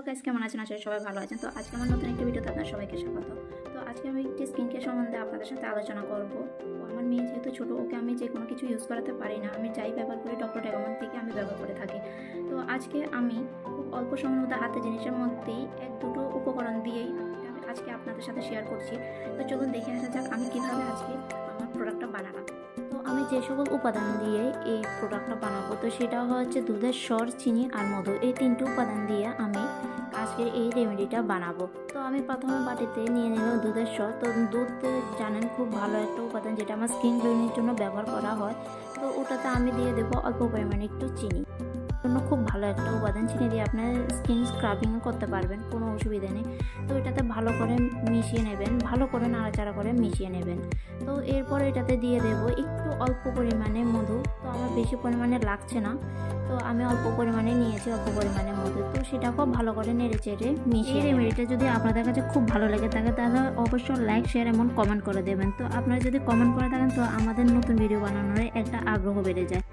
Guys, কেমন আছেন? আশা করি সবাই ভালো আছেন। তো আজকে আমার নতুন একটা ভিডিওতে আপনার সবাইকে স্বাগত। তো আজকে আমি একটি স্কিন কেয়ার সম্বন্ধে আপনাদের সাথে আলোচনা করব। তো আমার মেয়ে যেহেতু ছোটো, ওকে আমি যে কোনো কিছু ইউজ করাতে পারি না। আমি যাই ব্যবহার করি ডক্টর ডেকোমন থেকে আমি ব্যবহার করে থাকি। তো আজকে আমি খুব অল্প সময়ের মধ্যে হাতে জিনিসের মধ্যেই এক দুটো উপকরণ দিয়েই আমি আজকে আপনাদের সাথে শেয়ার করছি। তো চলুন দেখে আসা যাক আমি কীভাবে আজকে আমার প্রোডাক্টটা বানালাম। তো আমি যে সকল উপাদান দিয়ে এই প্রোডাক্টটা বানাবো, তো সেটা হচ্ছে দুধের স্বর, চিনি আর মধু। এই তিনটি উপাদান দিয়ে আমি আজকের এই রেমেডিটা বানাবো। তো আমি প্রথমে বাটিতে নিয়ে নিলাম দুধের স্বর। তো দুধ জানেন খুব ভালো একটা উপাদান, যেটা আমার স্কিন গ্লোইংয়ের জন্য ব্যবহার করা হয়। তো ওটাতে আমি দিয়ে দেবো অল্প পরিমাণে একটু চিনি। জন্য খুব ভালো একটা উপাদান, চিনি দিয়ে আপনার স্কিন স্ক্রাবিংও করতে পারবেন, কোনো অসুবিধা নেই। তো এটাতে ভালো করে মিশিয়ে নেবেন, ভালো করে নাড়াচাড়া করে মিশিয়ে নেবেন। তো এরপর এটাতে দিয়ে দেব একটু অল্প পরিমাণে মধু। তো আমার বেশি পরিমাণে লাগছে না, তো আমি অল্প পরিমাণে নিয়েছি, অল্প পরিমাণে মধু। তো সেটাকেও ভালো করে নেড়ে চেড়ে মিশিয়ে। এই রেমেডিটা যদি আপনাদের কাছে খুব ভালো লেগে থাকে তাহলে অবশ্যই লাইক, শেয়ার এবং কমেন্ট করে দেবেন। তো আপনারা যদি কমেন্ট করে থাকেন তো আমাদের নতুন ভিডিও বানানোর একটা আগ্রহ বেড়ে যায়।